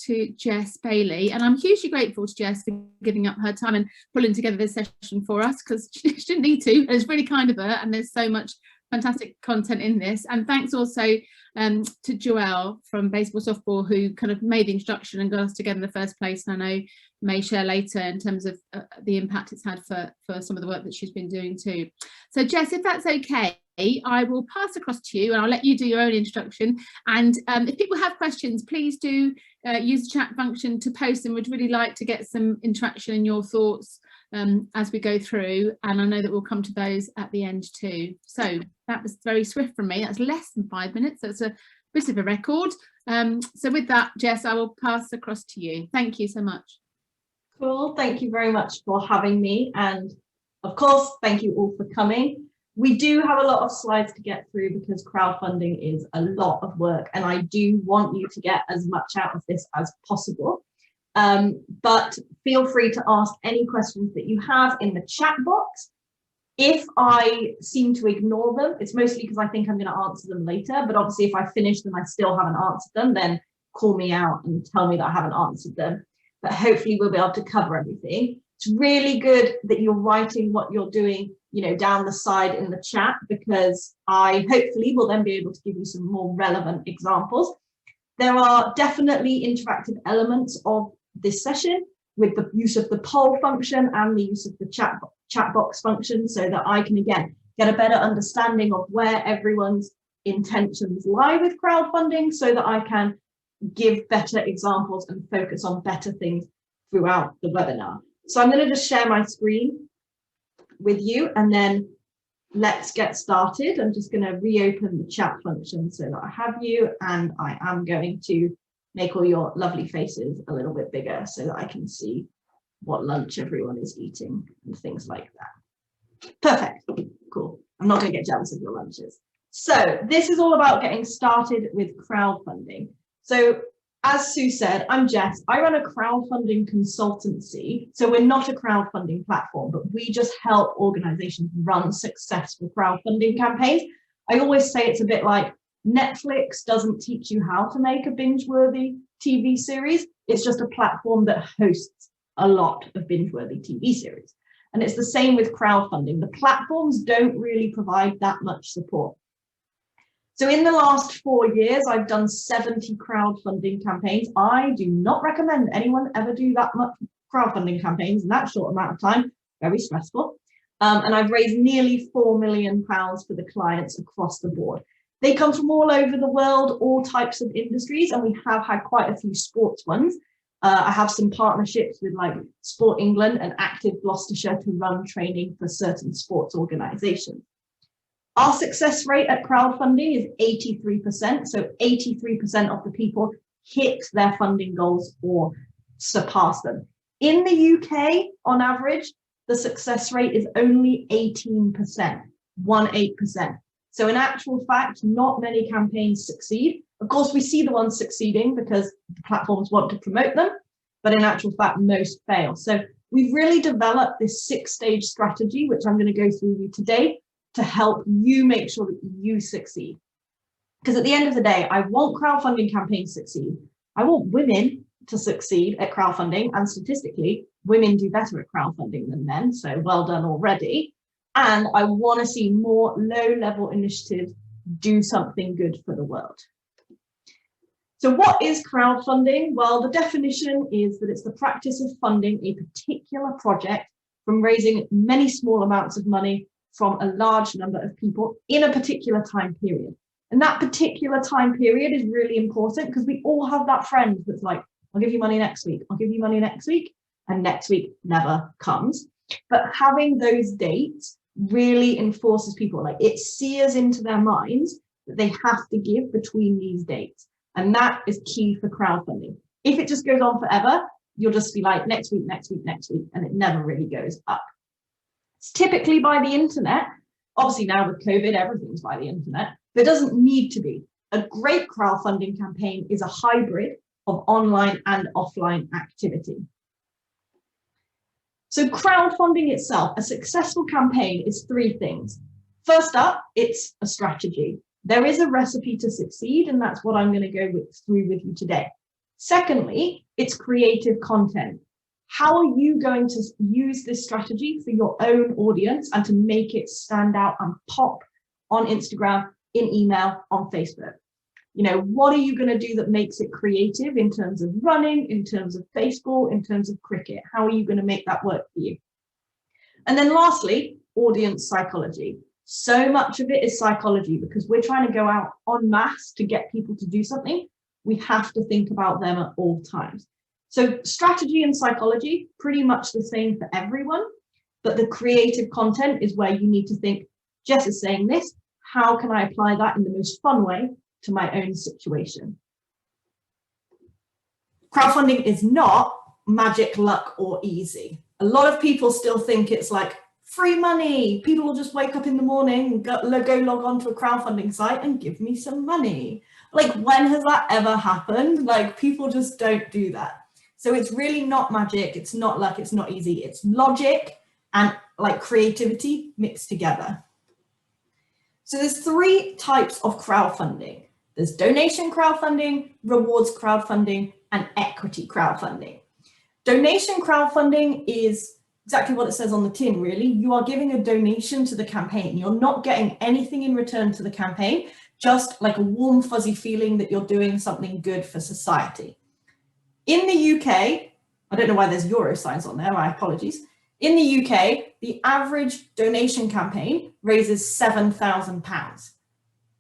to Jes Bailey, and I'm hugely grateful to Jes for giving up her time and pulling together this session for us, because she didn't need to. It's really kind of her, and there's so much fantastic content in this. And thanks also to Joelle from Baseball Softball, who kind of made the introduction and got us together in the first place, and I know may share later in terms of the impact it's had for some of the work that she's been doing too. So Jes, if that's okay, I will pass across to you and I'll let you do your own introduction. And if people have questions, please do use the chat function to post them. We'd really like to get some interaction in your thoughts as we go through, and I know that we'll come to those at the end too. So that was very swift from me. That's less than 5 minutes. That's a bit of a record. So with that, Jes, I will pass across to you. Thank you so much. Cool. Thank you very much for having me. And of course, thank you all for coming. We do have a lot of slides to get through because crowdfunding is a lot of work, and I do want you to get as much out of this as possible. But feel free to ask any questions that you have in the chat box. If I seem to ignore them, it's mostly because I think I'm going to answer them later. But obviously, if I finish them, I still haven't answered them, then call me out and tell me that I haven't answered them. But hopefully we'll be able to cover everything. It's really good that you're writing what you're doing, you know, down the side in the chat, because I hopefully will then be able to give you some more relevant examples. There are definitely interactive elements of this session with the use of the poll function and the use of the chat box function, so that I can again get a better understanding of where everyone's intentions lie with crowdfunding, so that I can give better examples and focus on better things throughout the webinar. So I'm going to just share my screen with you and then let's get started. I'm just going to reopen the chat function so that I have you, and I am going to make all your lovely faces a little bit bigger so that I can see what lunch everyone is eating and things like that. Perfect. Cool. I'm not going to get jealous of your lunches. So this is all about getting started with crowdfunding. So as Sue said, I'm Jes. I run a crowdfunding consultancy. So we're not a crowdfunding platform, but we just help organizations run successful crowdfunding campaigns. I always say it's a bit like Netflix doesn't teach you how to make a binge-worthy TV series. It's just a platform that hosts a lot of binge-worthy TV series. And it's the same with crowdfunding. The platforms don't really provide that much support. So in the last 4 years, I've done 70 crowdfunding campaigns. I do not recommend anyone ever do that much crowdfunding campaigns in that short amount of time. Very stressful. And I've raised nearly £4 million for the clients across the board. They come from all over the world, all types of industries, and we have had quite a few sports ones. I have some partnerships with like Sport England and Active Gloucestershire to run training for certain sports organisations. Our success rate at crowdfunding is 83%. So 83% of the people hit their funding goals or surpass them. In the UK, on average, the success rate is only 18%, 18%. So in actual fact, not many campaigns succeed. Of course, we see the ones succeeding because the platforms want to promote them, but in actual fact, most fail. So we've really developed this 6-stage strategy, which I'm going to go through with you today, to help you make sure that you succeed. Because at the end of the day, I want crowdfunding campaigns to succeed. I want women to succeed at crowdfunding, and statistically, women do better at crowdfunding than men, so well done already. And I want to see more low-level initiatives do something good for the world. So what is crowdfunding? Well, the definition is that it's the practice of funding a particular project from raising many small amounts of money from a large number of people in a particular time period. And that particular time period is really important because we all have that friend that's like, I'll give you money next week, I'll give you money next week, and next week never comes. But having those dates really enforces people, like it sears into their minds that they have to give between these dates. And that is key for crowdfunding. If it just goes on forever, you'll just be like next week, next week, next week, and it never really goes up. It's typically by the internet. Obviously now with COVID, everything's by the internet, but it doesn't need to be. A great crowdfunding campaign is a hybrid of online and offline activity. So crowdfunding itself, a successful campaign is 3 things. First up, it's a strategy. There is a recipe to succeed, and that's what I'm going to go through with you today. Secondly, it's creative content. How are you going to use this strategy for your own audience and to make it stand out and pop on Instagram, in email, on Facebook? You know, what are you going to do that makes it creative in terms of running, in terms of baseball, in terms of cricket? How are you going to make that work for you? And then lastly, audience psychology. So much of it is psychology because we're trying to go out en masse to get people to do something. We have to think about them at all times. So strategy and psychology, pretty much the same for everyone, but the creative content is where you need to think, Jes is saying this, how can I apply that in the most fun way to my own situation? Crowdfunding is not magic, luck, or easy. A lot of people still think it's like free money. People will just wake up in the morning and go log on to a crowdfunding site and give me some money. Like, when has that ever happened? Like, people just don't do that. So it's really not magic, it's not luck, it's not easy. It's logic and like creativity mixed together. So there's 3 types of crowdfunding. There's donation crowdfunding, rewards crowdfunding, and equity crowdfunding. Donation crowdfunding is exactly what it says on the tin, really. You are giving a donation to the campaign. You're not getting anything in return to the campaign, just like a warm, fuzzy feeling that you're doing something good for society. In the UK, I don't know why there's euro signs on there, my apologies. In the UK, the average donation campaign raises £7,000.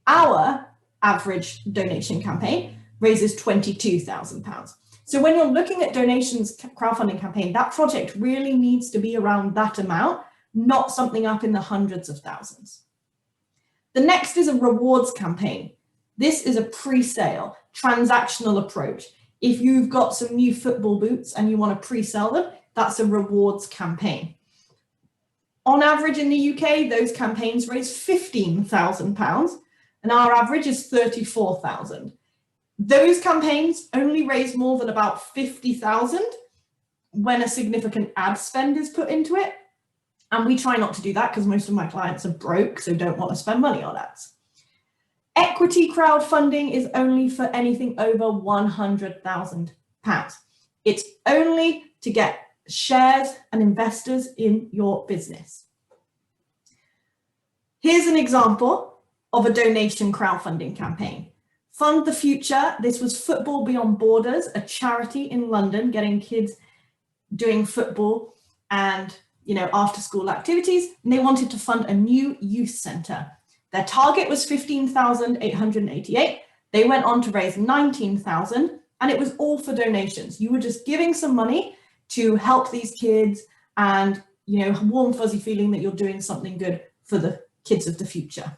Our average donation campaign raises £22,000. So when you're looking at donations crowdfunding campaign, that project really needs to be around that amount, not something up in the hundreds of thousands. The next is a rewards campaign. This is a pre-sale, transactional approach. If you've got some new football boots and you want to pre-sell them, that's a rewards campaign. On average in the UK, those campaigns raise £15,000 and our average is £34,000. Those campaigns only raise more than about £50,000 when a significant ad spend is put into it. And we try not to do that because most of my clients are broke, so don't want to spend money on ads. Equity crowdfunding is only for anything over £100,000. It's only to get shares and investors in your business. Here's an example of a donation crowdfunding campaign. Fund the Future. This was Football Beyond Borders, a charity in London getting kids doing football and after school activities, and they wanted to fund a new youth centre. Their target was 15,888. They went on to raise 19,000, and it was all for donations. You were just giving some money to help these kids and, warm, fuzzy feeling that you're doing something good for the kids of the future.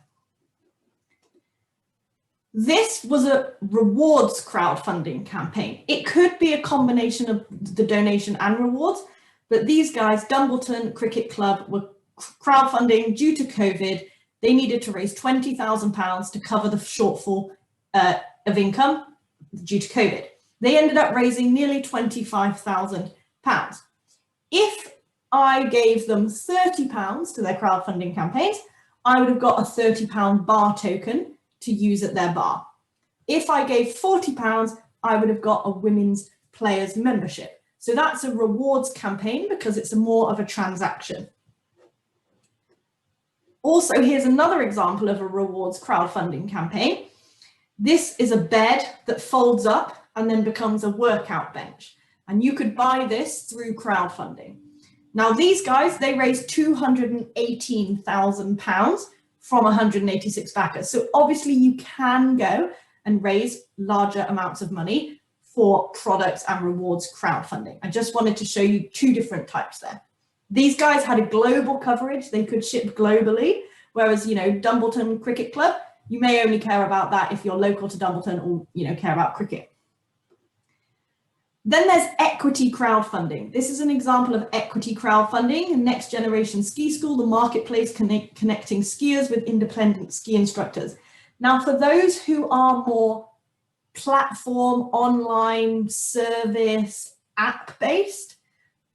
This was a rewards crowdfunding campaign. It could be a combination of the donation and rewards, but these guys, Dumbleton Cricket Club, were crowdfunding due to COVID. They needed to raise £20,000 to cover the shortfall of income due to COVID. They ended up raising nearly £25,000. If I gave them £30 to their crowdfunding campaigns, I would have got a £30 bar token to use at their bar. If I gave £40, I would have got a women's players membership. So that's a rewards campaign because it's more of a transaction. Also, here's another example of a rewards crowdfunding campaign. This is a bed that folds up and then becomes a workout bench. And you could buy this through crowdfunding. Now these guys, they raised £218,000 from 186 backers. So obviously you can go and raise larger amounts of money for products and rewards crowdfunding. I just wanted to show you 2 different types there. These guys had a global coverage. They could ship globally, whereas, Dumbleton Cricket Club, you may only care about that if you're local to Dumbleton or, care about cricket. Then there's equity crowdfunding. This is an example of equity crowdfunding, Next Generation Ski School, the marketplace connecting skiers with independent ski instructors. Now, for those who are more platform, online, service, app-based,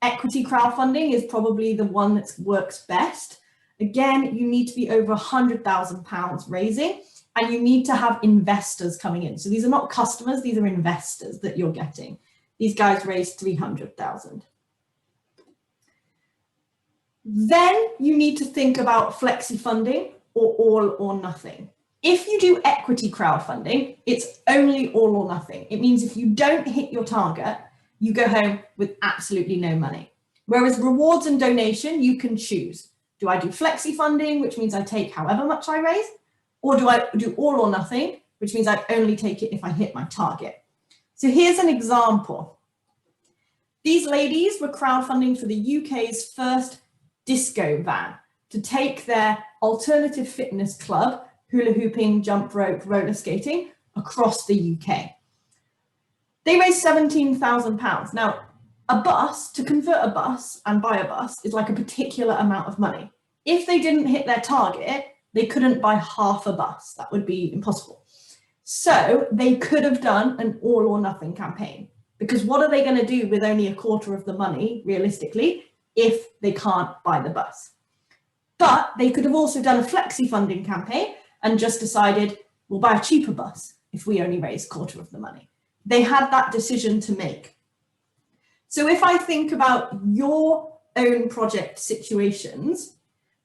equity crowdfunding is probably the one that works best. Again, you need to be over £100,000 raising. and you need to have investors coming in. So these are not customers, these are investors that you're getting. These guys raised 300,000. Then you need to think about flexi funding or all or nothing. If you do equity crowdfunding, it's only all or nothing. It means if you don't hit your target, you go home with absolutely no money. Whereas rewards and donation, you can choose. Do I do flexi funding, which means I take however much I raise, or do I do all or nothing, which means I only take it if I hit my target? So here's an example. These ladies were crowdfunding for the UK's first disco van to take their alternative fitness club, hula hooping, jump rope, roller skating, across the UK. They raised £17,000. Now, a bus, to convert a bus and buy a bus, is like a particular amount of money. If they didn't hit their target, they couldn't buy half a bus. That would be impossible. So they could have done an all or nothing campaign, because what are they going to do with only a quarter of the money, realistically, if they can't buy the bus? But they could have also done a flexi funding campaign and just decided, we'll buy a cheaper bus if we only raise a quarter of the money. They had that decision to make. So if I think about your own project situations,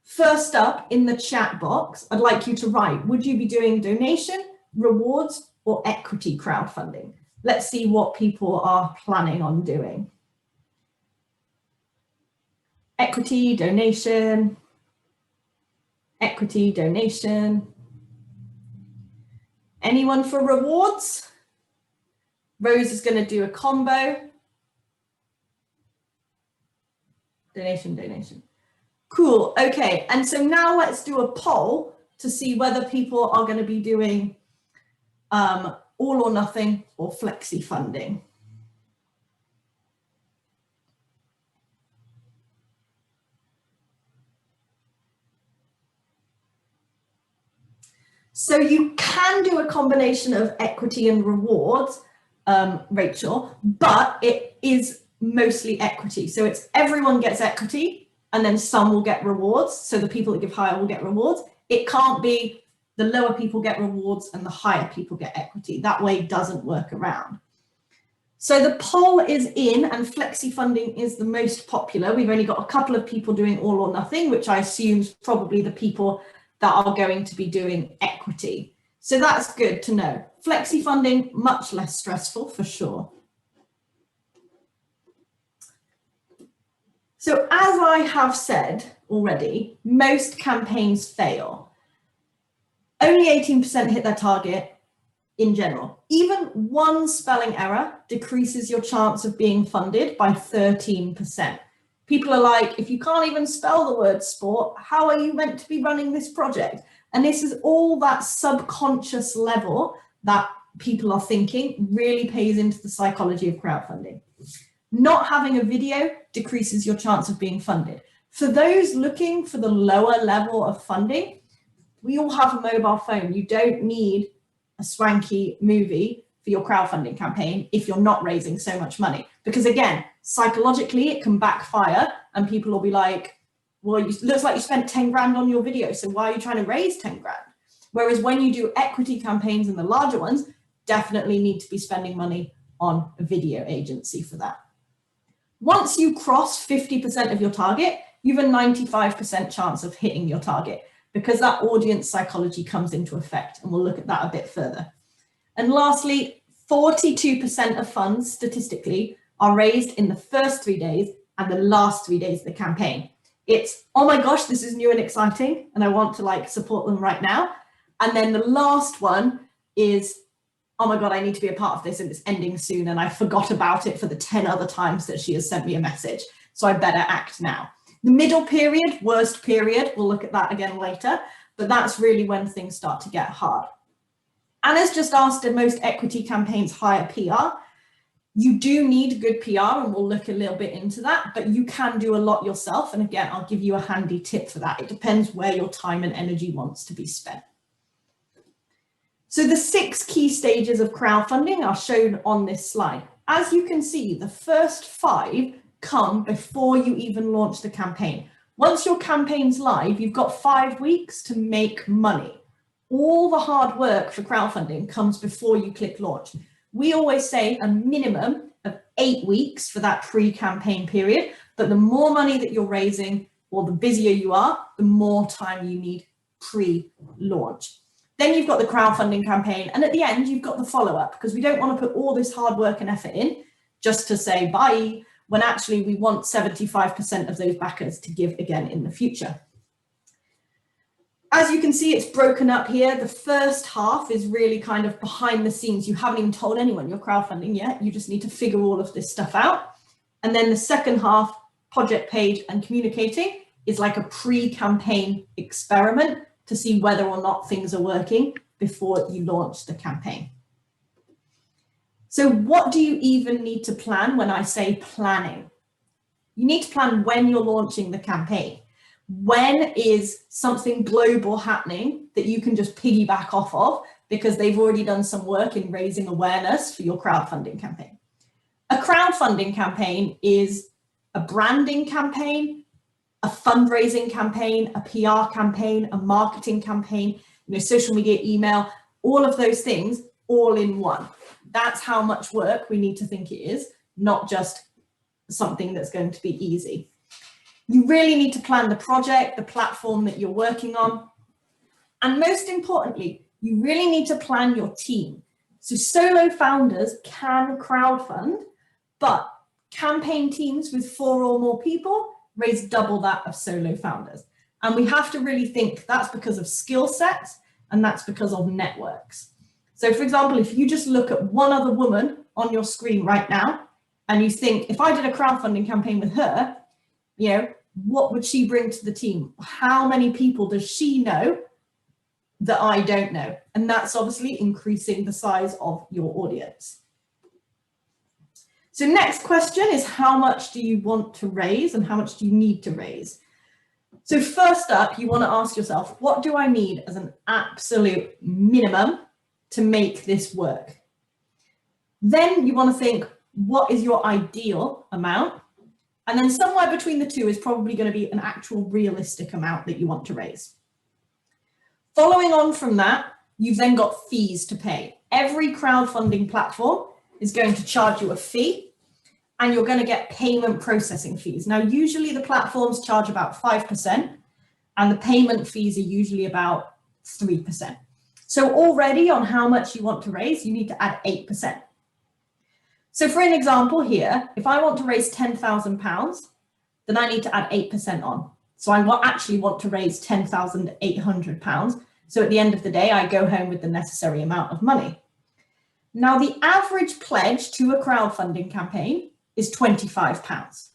first up in the chat box, I'd like you to write, would you be doing donation, rewards, or equity crowdfunding? Let's see what people are planning on doing. Equity, donation, equity, donation. Anyone for rewards? Rose is going to do a combo. Donation, donation. Cool, okay. And so now let's do a poll to see whether people are going to be doing all or nothing or flexi funding. So you can do a combination of equity and rewards, Rachel, but it is mostly equity. So it's everyone gets equity and then some will get rewards. So the people that give higher will get rewards. It can't be the lower people get rewards and the higher people get equity. That way doesn't work around. So the poll is in and flexi funding is the most popular. We've only got a couple of people doing all or nothing, which I assume is probably the people that are going to be doing equity. So that's good to know. Flexi funding, much less stressful for sure. So as I have said already, most campaigns fail. Only 18% hit their target in general. Even one spelling error decreases your chance of being funded by 13%. People are like, if you can't even spell the word sport, how are you meant to be running this project? And this is all that subconscious level that people are thinking really pays into the psychology of crowdfunding. Not having a video decreases your chance of being funded. For those looking for the lower level of funding, we all have a mobile phone. You don't need a swanky movie for your crowdfunding campaign if you're not raising so much money. Because again, psychologically, it can backfire and people will be like, well, it looks like you spent 10 grand on your video, so why are you trying to raise 10 grand? Whereas when you do equity campaigns and the larger ones, definitely need to be spending money on a video agency for that. Once you cross 50% of your target, you have a 95% chance of hitting your target because that audience psychology comes into effect, and we'll look at that a bit further. And lastly, 42% of funds statistically are raised in the first 3 days and the last 3 days of the campaign. It's, oh my gosh, this is new and exciting, and I want to like support them right now. And then the last one is, oh my God, I need to be a part of this and it's ending soon and I forgot about it for the 10 other times that she has sent me a message, so I better act now. The middle period, worst period, we'll look at that again later, but that's really when things start to get hard. Anna's just asked, do most equity campaigns hire PR? You do need good PR, and we'll look a little bit into that, but you can do a lot yourself. And again, I'll give you a handy tip for that. It depends where your time and energy wants to be spent. So the 6 key stages of crowdfunding are shown on this slide. As you can see, the first 5 come before you even launch the campaign. Once your campaign's live, you've got 5 weeks to make money. all the hard work for crowdfunding comes before you click launch. We always say a minimum of 8 weeks for that pre-campaign period, but the more money that you're raising or the busier you are, the more time you need pre-launch. Then you've got the crowdfunding campaign, and at the end you've got the follow-up, because we don't want to put all this hard work and effort in just to say bye, when actually we want 75% of those backers to give again in the future. As you can see, it's broken up here. The first half is really kind of behind the scenes. You haven't even told anyone you're crowdfunding yet. You just need to figure all of this stuff out. And then the second half, project page and communicating, is like a pre-campaign experiment to see whether or not things are working before you launch the campaign. So what do you even need to plan when I say planning? You need to plan when you're launching the campaign. When is something global happening that you can just piggyback off of because they've already done some work in raising awareness for your crowdfunding campaign? A crowdfunding campaign is a branding campaign, a fundraising campaign, a PR campaign, a marketing campaign, social media, email, all of those things all in one. That's how much work we need to think it is, not just something that's going to be easy. You really need to plan the project, the platform that you're working on. And most importantly, you really need to plan your team. So solo founders can crowdfund, but campaign teams with 4 or more people raise double that of solo founders. And we have to really think that's because of skill sets and that's because of networks. So for example, if you just look at one other woman on your screen right now, and you think, if I did a crowdfunding campaign with her, what would she bring to the team? How many people does she know that I don't know? And that's obviously increasing the size of your audience. So next question is, how much do you want to raise and how much do you need to raise? So first up, you want to ask yourself, what do I need as an absolute minimum to make this work? Then you want to think, what is your ideal amount? And then somewhere between the two is probably going to be an actual realistic amount that you want to raise. Following on from that, you've then got fees to pay. Every crowdfunding platform is going to charge you a fee, and you're going to get payment processing fees. Now, usually the platforms charge about 5%, and the payment fees are usually about 3%. So already on how much you want to raise, you need to add 8%. So for an example here, if I want to raise £10,000, then I need to add 8% on. So I actually want to raise £10,800. So at the end of the day, I go home with the necessary amount of money. Now, the average pledge to a crowdfunding campaign is £25.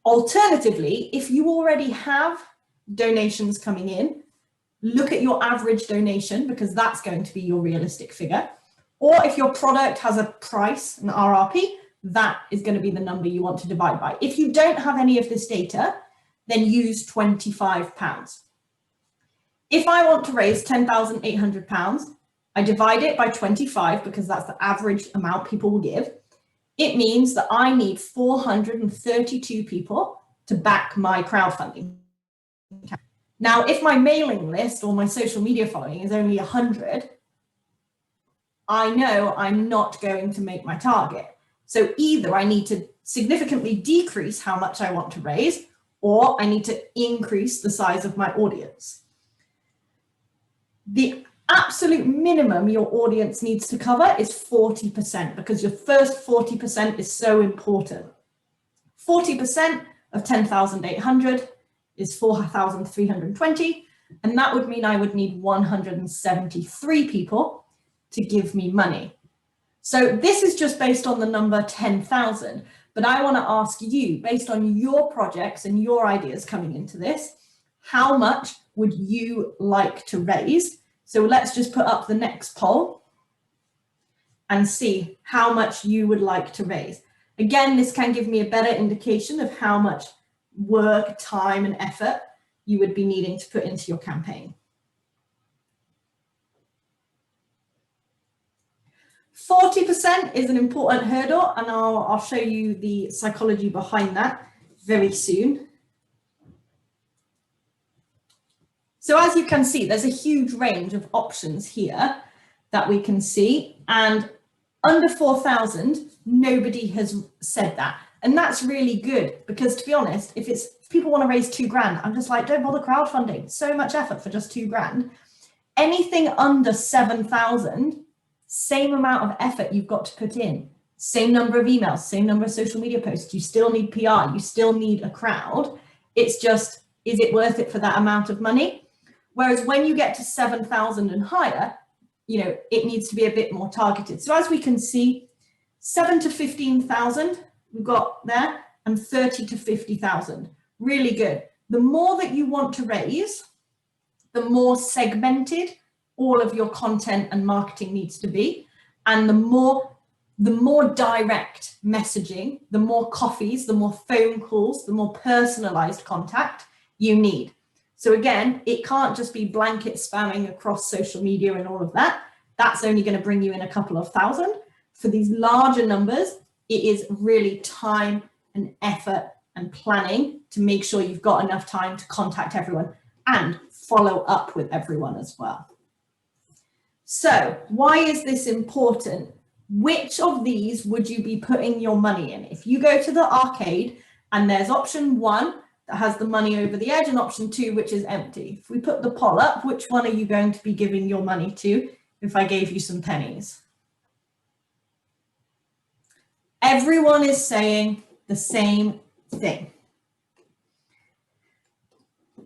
Alternatively, if you already have donations coming in, look at your average donation, because that's going to be your realistic figure. Or if your product has a price, an RRP, that is going to be the number you want to divide by. If you don't have any of this data, then use £25. If I want to raise £10,800, I divide it by 25 because that's the average amount people will give. It means that I need 432 people to back my crowdfunding. Now, if my mailing list or my social media following is only 100, I know I'm not going to make my target. So either I need to significantly decrease how much I want to raise, or I need to increase the size of my audience. The absolute minimum your audience needs to cover is 40%, because your first 40% is so important. 40% of 10,800 is 4,320, and that would mean I would need 173 people to give me money. So this is just based on the number 10,000, but I want to ask you, based on your projects and your ideas coming into this, how much would you like to raise? So let's just put up the next poll and see how much you would like to raise. Again, this can give me a better indication of how much work, time, and effort you would be needing to put into your campaign. 40% is an important hurdle, and I'll show you the psychology behind that very soon. So as you can see, there's a huge range of options here that we can see, and under 4,000, nobody has said that. And that's really good, because to be honest, if people want to raise £2,000, I'm just like, don't bother crowdfunding. So much effort for just £2,000. Anything under 7,000, same amount of effort you've got to put in. Same number of emails, same number of social media posts. You still need PR, you still need a crowd. It's just, is it worth it for that amount of money? Whereas when you get to 7,000 and higher, it needs to be a bit more targeted. So as we can see, 7 to 15,000 we've got there, and 30 to 50,000. Really good. The more that you want to raise, the more segmented all of your content and marketing needs to be, and the more direct messaging, the more coffees, the more phone calls, the more personalized contact you need. So again, it can't just be blanket spamming across social media and all of that. That's only going to bring you in a couple of thousand. For these larger numbers, it is really time and effort and planning to make sure you've got enough time to contact everyone and follow up with everyone as well. So why is this important? Which of these would you be putting your money in? If you go to the arcade and there's option 1 that has the money over the edge and option 2 which is empty. If we put the poll up, which one are you going to be giving your money to if I gave you some pennies? Everyone is saying the same thing.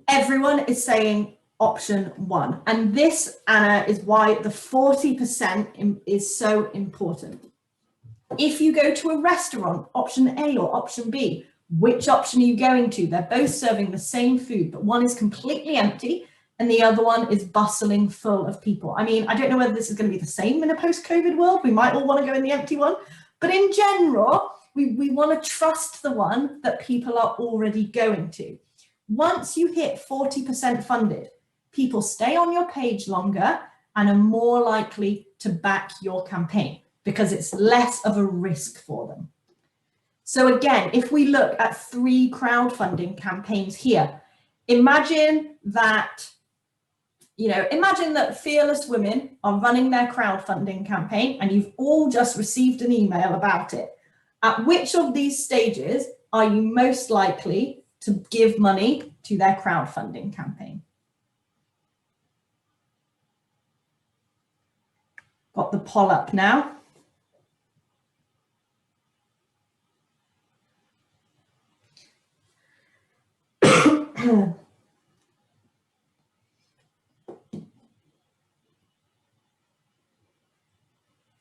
Everyone is saying option 1. And this, Anna, is why the 40% is so important. If you go to a restaurant, option A or option B, which option are you going to? They're both serving the same food, but one is completely empty and the other one is bustling full of people. I mean, I don't know whether this is going to be the same in a post-COVID world. We might all want to go in the empty one. But in general, we want to trust the one that people are already going to. Once you hit 40% funded, people stay on your page longer and are more likely to back your campaign because it's less of a risk for them. So again, if we look at 3 crowdfunding campaigns here, imagine that fearless women are running their crowdfunding campaign and you've all just received an email about it. At which of these stages are you most likely to give money to their crowdfunding campaign? Got the poll up now.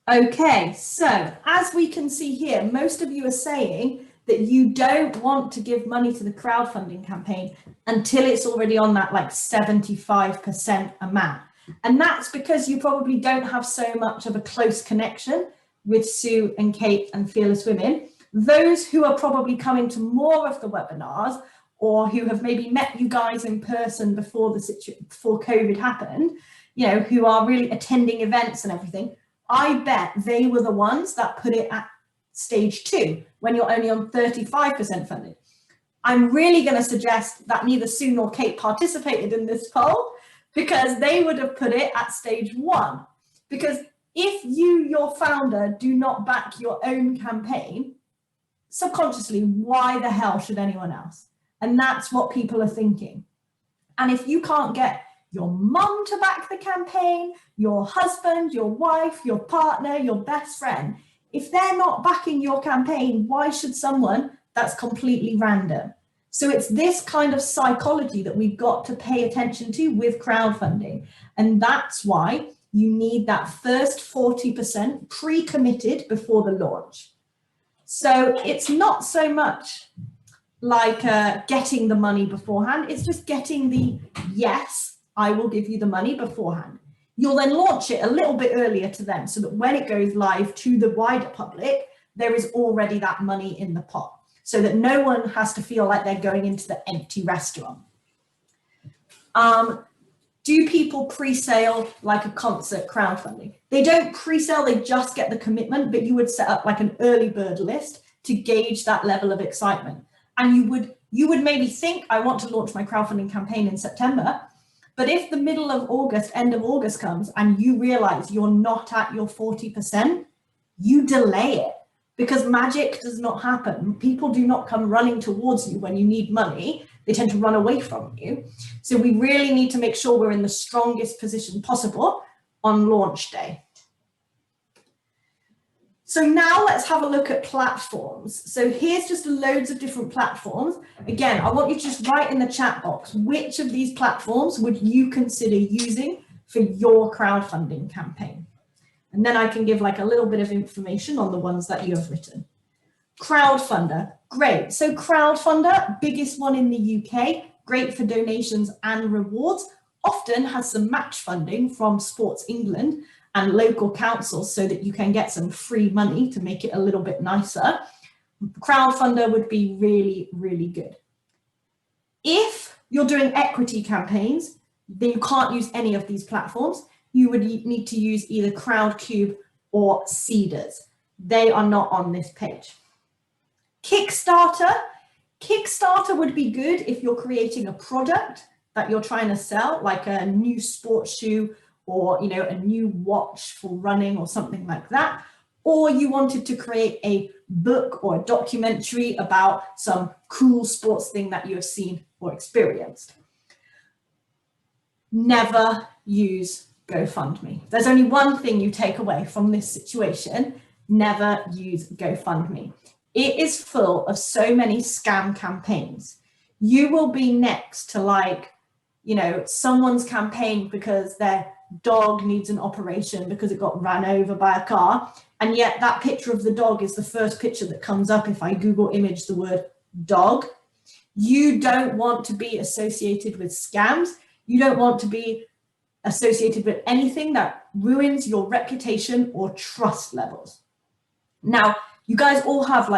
Okay, so as we can see here, most of you are saying that you don't want to give money to the crowdfunding campaign until it's already on that like 75% amount. And that's because you probably don't have so much of a close connection with Sue and Kate and Fearless Women. Those who are probably coming to more of the webinars or who have maybe met you guys in person before COVID happened, who are really attending events and everything, I bet they were the ones that put it at stage 2 when you're only on 35% funded. I'm really going to suggest that neither Sue nor Kate participated in this poll because they would have put it at stage 1. Because if you, your founder, do not back your own campaign, subconsciously, why the hell should anyone else? And that's what people are thinking. And if you can't get your mum to back the campaign, your husband, your wife, your partner, your best friend, if they're not backing your campaign, why should someone that's completely random? So it's this kind of psychology that we've got to pay attention to with crowdfunding. And that's why you need that first 40% pre-committed before the launch. So it's not so much like getting the money beforehand, it's just getting the yes, I will give you the money beforehand. You'll then launch it a little bit earlier to them so that when it goes live to the wider public, there is already that money in the pot so that no one has to feel like they're going into the empty restaurant. Do people pre-sale like a concert crowdfunding? They don't pre-sale, they just get the commitment, but you would set up like an early bird list to gauge that level of excitement. And you would maybe think, I want to launch my crowdfunding campaign in September. But if the middle of August, end of August comes and you realize you're not at your 40%, you delay it, because magic does not happen. People do not come running towards you when you need money. They tend to run away from you. So we really need to make sure we're in the strongest position possible on launch day. So now let's have a look at platforms. So here's just loads of different platforms. Again, I want you to just write in the chat box, which of these platforms would you consider using for your crowdfunding campaign? And then I can give like a little bit of information on the ones that you have written. Crowdfunder, great. So Crowdfunder, biggest one in the UK, great for donations and rewards, often has some match funding from Sports England and local councils so that you can get some free money to make it a little bit nicer. Crowdfunder would be really, really good. If you're doing equity campaigns, then you can't use any of these platforms. You would need to use either Crowdcube or Seedrs. They are not on this page. Kickstarter. Kickstarter would be good if you're creating a product that you're trying to sell, like a new sports shoe, or a new watch for running or something like that, or you wanted to create a book or a documentary about some cool sports thing that you have seen or experienced. Never use GoFundMe. There's only one thing you take away from this situation: never use GoFundMe. It is full of so many scam campaigns. You will be next to someone's campaign because their dog needs an operation because it got ran over by a car, and yet that picture of the dog is the first picture that comes up if I Google image the word dog. You don't want to be associated with scams. You don't want to be associated with anything that ruins your reputation or trust levels. Now, you guys all have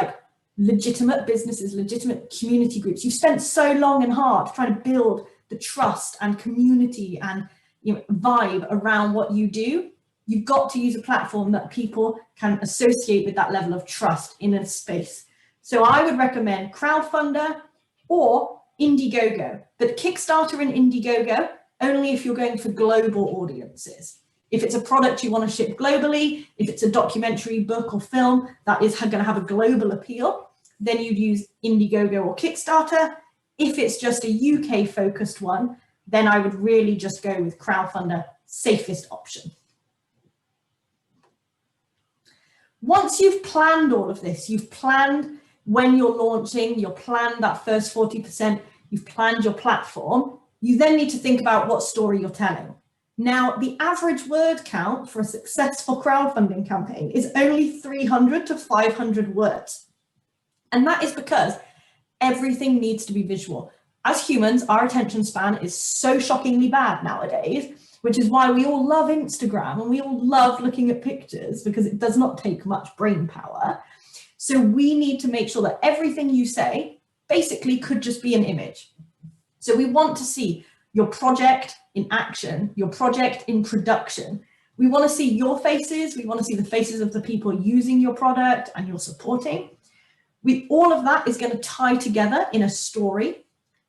legitimate businesses, legitimate community groups. You've spent so long and hard trying to build the trust and community and vibe around what you do. You've got to use a platform that people can associate with that level of trust in a space. So I would recommend Crowdfunder or Indiegogo, but Kickstarter and Indiegogo only if you're going for global audiences. If it's a product you want to ship globally, if it's a documentary, book or film that is going to have a global appeal, then you'd use Indiegogo or Kickstarter. If it's just a UK focused one, then I would really just go with Crowdfunder, safest option. Once you've planned all of this, you've planned when you're launching, you've planned that first 40%, you've planned your platform, you then need to think about what story you're telling. Now, the average word count for a successful crowdfunding campaign is only 300 to 500 words. And that is because everything needs to be visual. As humans, our attention span is so shockingly bad nowadays, which is why we all love Instagram and we all love looking at pictures, because it does not take much brain power. So we need to make sure that everything you say basically could just be an image. So we want to see your project in action, your project in production. We want to see your faces. We want to see the faces of the people using your product and you're supporting. All of that is going to tie together in a story,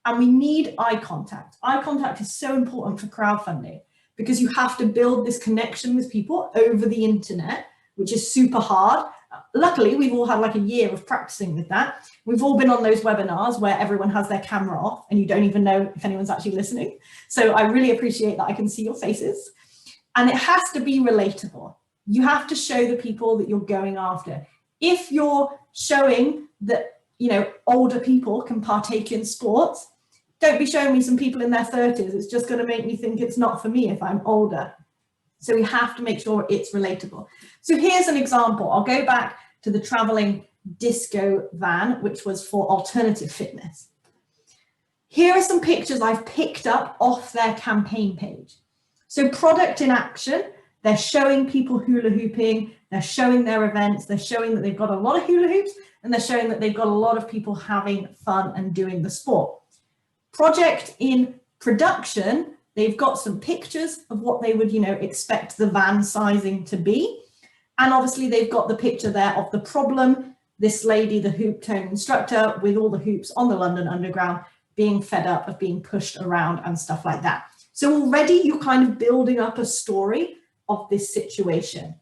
and we need eye contact. Eye contact is so important for crowdfunding because you have to build this connection with people over the internet, which is super hard. Luckily, we've all had a year of practicing with that. We've all been on those webinars where everyone has their camera off and you don't even know if anyone's actually listening. So I really appreciate that I can see your faces. And it has to be relatable. You have to show the people that you're going after. If you're showing that, older people can partake in sports, don't be showing me some people in their 30s. It's just going to make me think it's not for me if I'm older. So we have to make sure it's relatable. So here's an example. I'll go back to the traveling disco van, which was for alternative fitness. Here are some pictures I've picked up off their campaign page. So product in action, they're showing people hula hooping, they're showing their events, they're showing that they've got a lot of hula hoops, and they're showing that they've got a lot of people having fun and doing the sport. Project in production, they've got some pictures of what they would, expect the van sizing to be. And obviously they've got the picture there of the problem, this lady, the hoop tone instructor with all the hoops on the London Underground being fed up of being pushed around and stuff like that. So already you're kind of building up a story of this situation.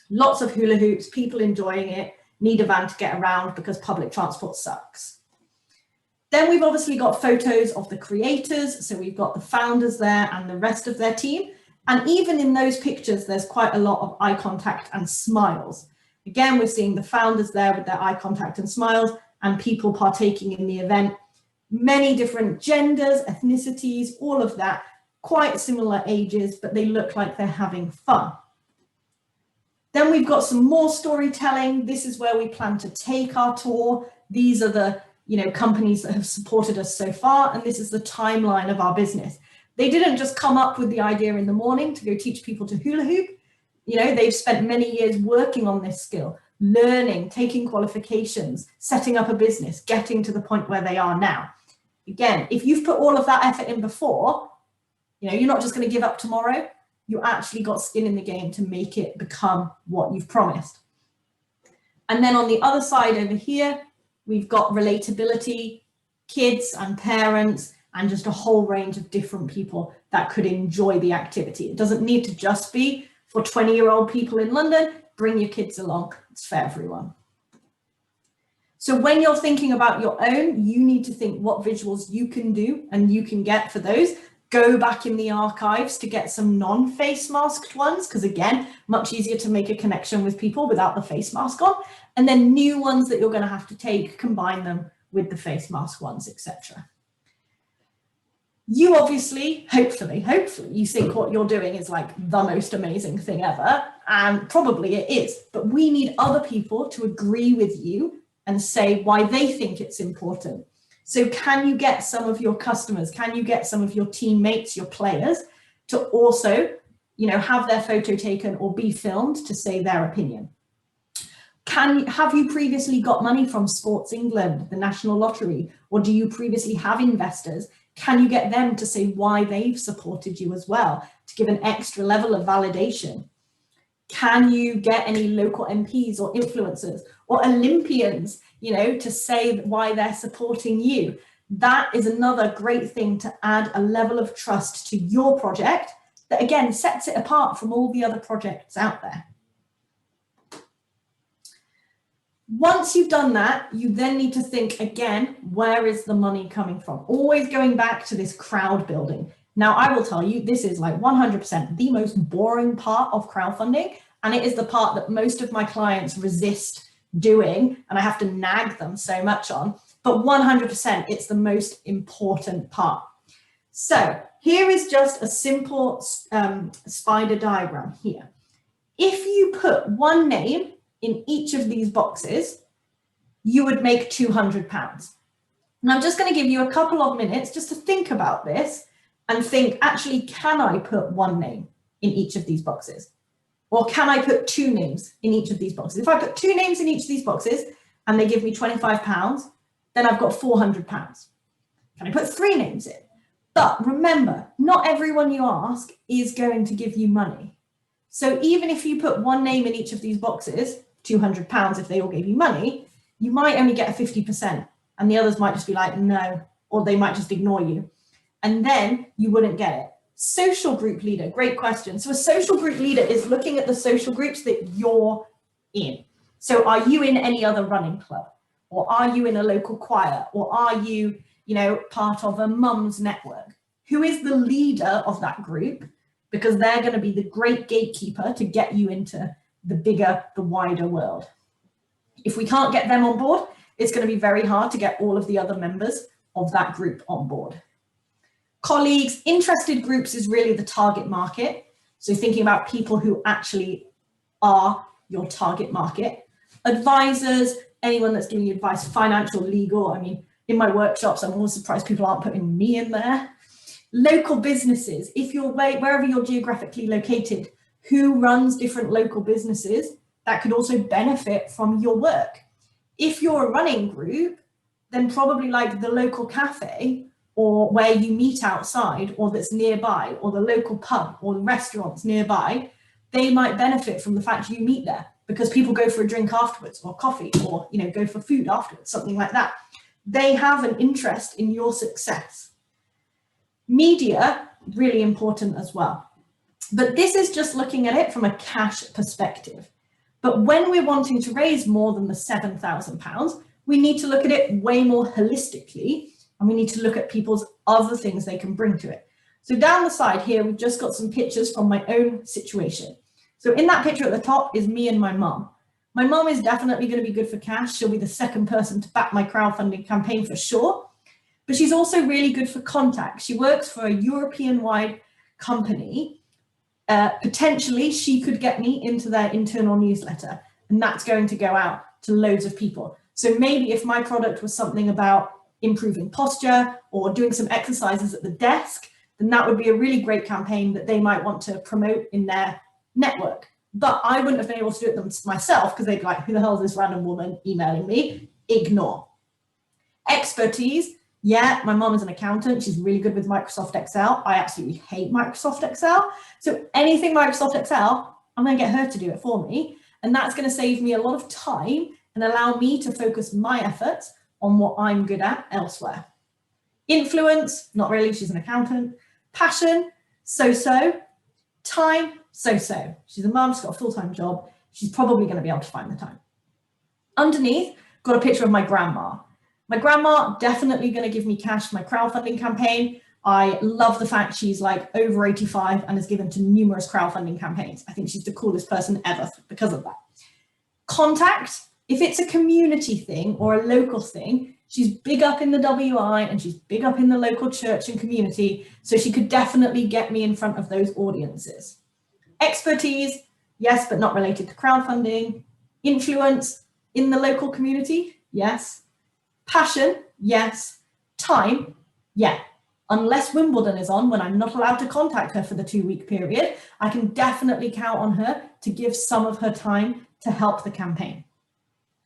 Lots of hula hoops, people enjoying it, need a van to get around because public transport sucks. Then we've obviously got photos of the creators. So we've got the founders there and the rest of their team. And even in those pictures, there's quite a lot of eye contact and smiles. Again, we're seeing the founders there with their eye contact and smiles and people partaking in the event. Many different genders, ethnicities, all of that, quite similar ages, but they look like they're having fun. Then we've got some more storytelling. This is where we plan to take our tour. These are the companies that have supported us so far, and this is the timeline of our business. They didn't just come up with the idea in the morning to go teach people to hula hoop. They've spent many years working on this skill, learning, taking qualifications, setting up a business, getting to the point where they are now. Again, if you've put all of that effort in before, you're not just going to give up tomorrow. You actually got skin in the game to make it become what you've promised. And then on the other side over here, we've got relatability, kids and parents, and just a whole range of different people that could enjoy the activity. It doesn't need to just be for 20-year-old people in London. Bring your kids along. It's for everyone. So when you're thinking about your own, you need to think what visuals you can do and you can get for those. Go back in the archives to get some non-face masked ones, because again, much easier to make a connection with people without the face mask on. And then new ones that you're going to have to take, combine them with the face mask ones, etc. You obviously, hopefully, you think what you're doing is like the most amazing thing ever, and probably it is, but we need other people to agree with you and say why they think it's important. So can you get some of your customers, can you get some of your teammates, your players, to also, have their photo taken or be filmed to say their opinion? Have you previously got money from Sports England, the National Lottery, or do you previously have investors? Can you get them to say why they've supported you as well, to give an extra level of validation? Can you get any local MPs or influencers or Olympians, to say why they're supporting you? That is another great thing to add a level of trust to your project that, again, sets it apart from all the other projects out there. Once you've done that, you then need to think again, where is the money coming from? Always going back to this crowd building. Now, I will tell you, this is like 100% the most boring part of crowdfunding. And it is the part that most of my clients resist doing. And I have to nag them so much on. But 100%, it's the most important part. So here is just a simple spider diagram here. If you put one name in each of these boxes, you would make £200. And I'm just going to give you a couple of minutes just to think about this and think, actually, can I put one name in each of these boxes? Or can I put two names in each of these boxes? If I put two names in each of these boxes and they give me £25, then I've got £400. Can I put three names in? But remember, not everyone you ask is going to give you money. So even if you put one name in each of these boxes, £200 if they all gave you money, you might only get a 50%, and the others might just be like, no, or they might just ignore you. And then you wouldn't get it. Social group leader, great question. So a social group leader is looking at the social groups that you're in. So are you in any other running club? Or are you in a local choir? Or are you, part of a mum's network? Who is the leader of that group? Because they're going to be the great gatekeeper to get you into the bigger, the wider world. If we can't get them on board, it's going to be very hard to get all of the other members of that group on board. Colleagues, interested groups is really the target market. So thinking about people who actually are your target market. Advisors, anyone that's giving you advice, financial, legal. I mean, in my workshops, I'm always surprised people aren't putting me in there. Local businesses, if you're wherever you're geographically located, who runs different local businesses that could also benefit from your work? If you're a running group, then probably like the local cafe or where you meet outside or that's nearby, or the local pub or the restaurants nearby, they might benefit from the fact you meet there because people go for a drink afterwards or coffee or, go for food afterwards, something like that. They have an interest in your success. Media, really important as well. But this is just looking at it from a cash perspective. But when we're wanting to raise more than the £7,000, we need to look at it way more holistically, and we need to look at people's other things they can bring to it. So down the side here, we've just got some pictures from my own situation. So in that picture at the top is me and my mum. My mum is definitely going to be good for cash. She'll be the second person to back my crowdfunding campaign for sure. But she's also really good for contacts. She works for a European-wide company. Potentially, she could get me into their internal newsletter, and that's going to go out to loads of people. So maybe if my product was something about improving posture or doing some exercises at the desk, then that would be a really great campaign that they might want to promote in their network. But I wouldn't have been able to do it myself because they'd be like, who the hell is this random woman emailing me? Ignore. Expertise. Yeah, my mom is an accountant. She's really good with Microsoft Excel. I absolutely hate Microsoft Excel. So anything Microsoft Excel, I'm going to get her to do it for me. And that's going to save me a lot of time and allow me to focus my efforts on what I'm good at elsewhere. Influence, not really, she's an accountant. Passion, so-so. Time, so-so. She's a mum, she's got a full-time job. She's probably going to be able to find the time. Underneath, got a picture of my grandma. My grandma definitely going to give me cash for my crowdfunding campaign. I love the fact she's like over 85 and has given to numerous crowdfunding campaigns. I think she's the coolest person ever because of that. Contact, if it's a community thing or a local thing, she's big up in the WI and she's big up in the local church and community. So she could definitely get me in front of those audiences. Expertise, yes, but not related to crowdfunding. Influence in the local community, yes. Passion, yes. Time, yeah. Unless Wimbledon is on, when I'm not allowed to contact her for the 2-week period, I can definitely count on her to give some of her time to help the campaign.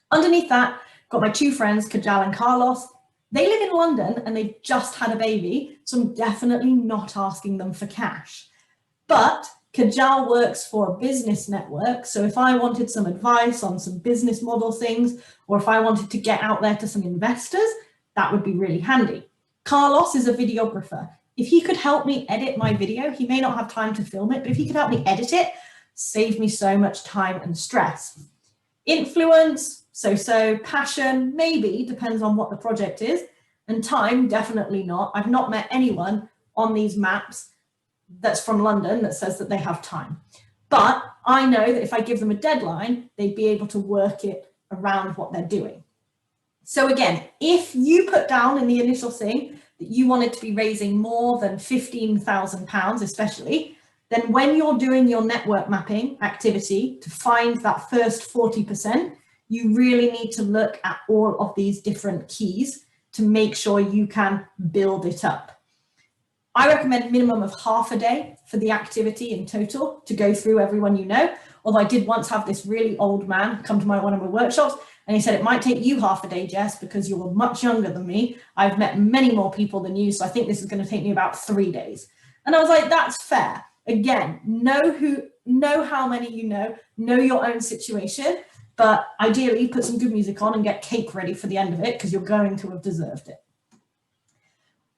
Underneath that, got my 2 friends, Kajal and Carlos. They live in London and they've just had a baby, so I'm definitely not asking them for cash. But Kajal works for a business network, so if I wanted some advice on some business model things, or if I wanted to get out there to some investors, that would be really handy. Carlos is a videographer. If he could help me edit my video, he may not have time to film it, but if he could help me edit it, save me so much time and stress. Influence, so-so. Passion, maybe, depends on what the project is. And time, definitely not. I've not met anyone on these maps that's from London that says that they have time. But I know that if I give them a deadline, they'd be able to work it around what they're doing. So again, if you put down in the initial thing that you wanted to be raising more than £15,000 especially, then when you're doing your network mapping activity to find that first 40%, you really need to look at all of these different keys to make sure you can build it up. I recommend minimum of half a day for the activity in total to go through everyone you know. Although I did once have this really old man come to one of my workshops and he said, it might take you half a day, Jess, because you're much younger than me. I've met many more people than you, so I think this is going to take me about 3 days. And I was like, that's fair. Again, know how many you know your own situation, but ideally put some good music on and get cake ready for the end of it because you're going to have deserved it.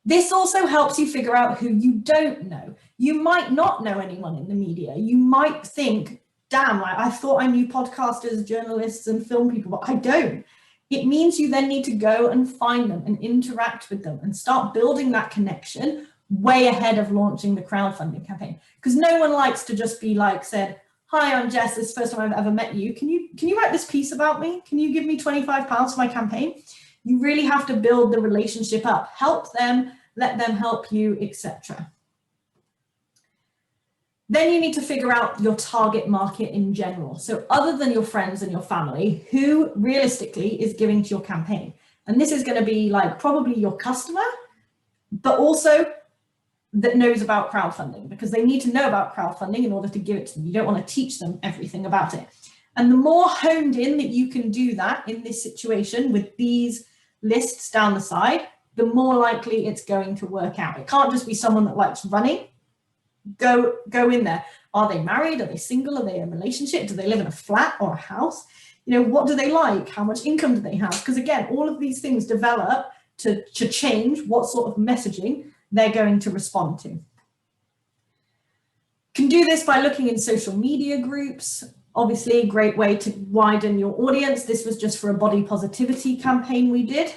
This also helps you figure out who you don't know. You might not know anyone in the media. You might think, damn, I thought I knew podcasters, journalists, and film people, but I don't. It means you then need to go and find them and interact with them and start building that connection way ahead of launching the crowdfunding campaign. Because no one likes to just be like, said, hi, I'm Jess, this is the first time I've ever met you. Can you write this piece about me? Can you give me £25 for my campaign? You really have to build the relationship up, help them, let them help you, etc. Then you need to figure out your target market in general. So other than your friends and your family, who realistically is giving to your campaign? And this is going to be like probably your customer, but also that knows about crowdfunding, because they need to know about crowdfunding in order to give it to them. You don't want to teach them everything about it. And the more honed in that you can do that in this situation with these lists down the side, the more likely it's going to work out. It can't just be someone that likes running. Go in there. Are they married? Are they single? Are they in a relationship? Do they live in a flat or a house? You know, what do they like? How much income do they have? Because again, all of these things develop to change what sort of messaging they're going to respond to. Can do this by looking in social media groups. Obviously, a great way to widen your audience. This was just for a body positivity campaign we did.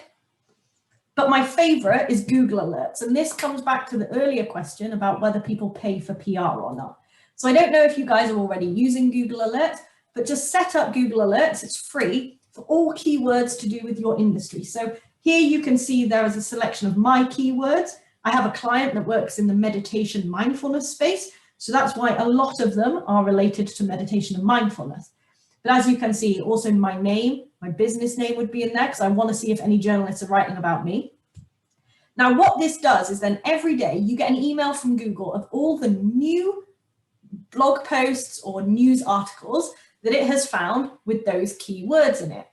But my favorite is Google Alerts. And this comes back to the earlier question about whether people pay for PR or not. So I don't know if you guys are already using Google Alerts, but just set up Google Alerts. It's free for all keywords to do with your industry. So here you can see there is a selection of my keywords. I have a client that works in the meditation mindfulness space. So that's why a lot of them are related to meditation and mindfulness. But as you can see, also my name, my business name would be in there because I want to see if any journalists are writing about me. Now, what this does is then every day you get an email from Google of all the new blog posts or news articles that it has found with those keywords in it.